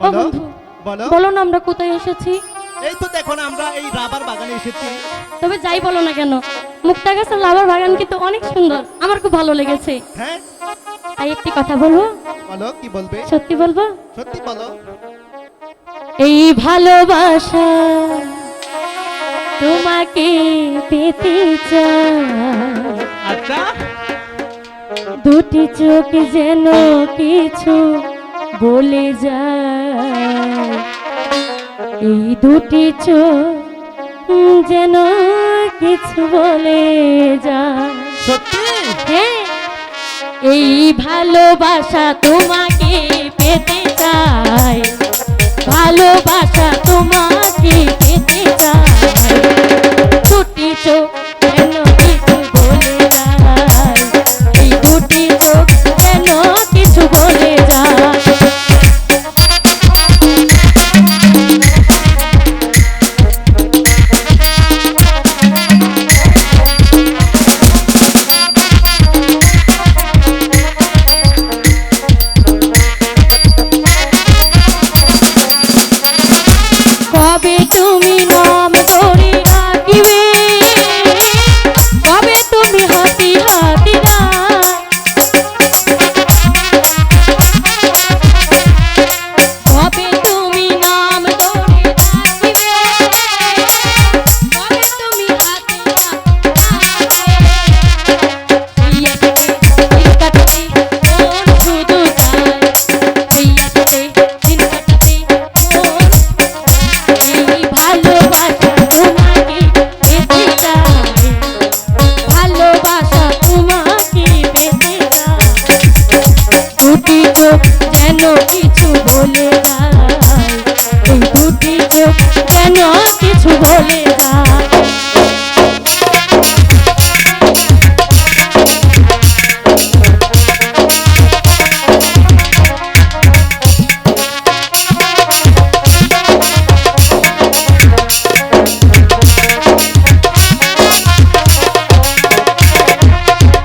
বলো বলো বলো না আমরা কোথায় এসেছি? এই তো দেখো না আমরা এই রাবার বাগানে এসেছি। তবে যাই বলো না কেন, মুক্তা গাছের লাভার বাগান কিন্তু অনেক সুন্দর, আমার খুব ভালো লেগেছে। হ্যাঁ তাই একটি কথা বলবো। বলো কি বলবে? সত্যি বলবো? সত্যি বলো। এই ভালোবাসা তোমাকে পেতে চাই, আচ্ছা দুটি চোখ যেন কিছু বলে যায়, এই দুটি চোখ যেন কিছু বলে যায়। সত্যি? হ্যাঁ, এই ভালোবাসা তোমাকে পেতে চাই, ভালোবাসা তোমাকে পেতে চাই, দুটি চোখ যেন কিছু বলে যায়, এই দুটি চোখ যেন কিছু বলে যায়। কবে তুমি নাম ধরে ডাকিবে, কবে তুমি হাতি হাতি না, কবে তুমি নাম ধরে ডাকিবে, কবে তুমি হাতি যেন কিছু বলে যায়, এই দুটি চোখ যেন কিছু বলে যায়।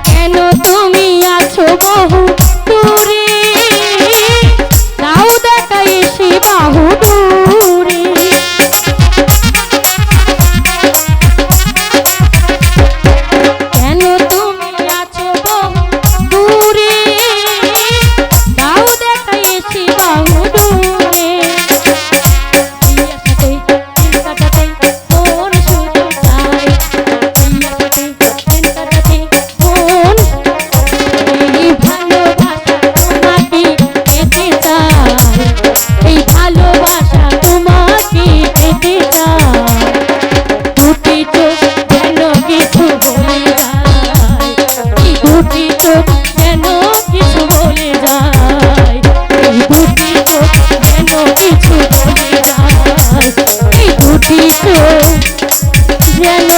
কেন তুমি আছো বহু দূরে, দাও দেখা এসে বাহু দূরে, কেন তুমি আছো বহু দূরে, দাও দেখা এসে বাহু দূরে, দিন কাটাতে মন শুধু চায়, দিন কাটাতে মন, এই ভালোবাসা তোমাকে পেতে চাই, এই ভালোবাসা তোমাকে পেতে চাই, দুটি চোখ যেন কিছু বলে যায়, এই দুটি চোখ যেন কিছু বলে যায়, এই দুটি চোখ যেন কিছু বলে যায়, এই দুটি চোখ যেন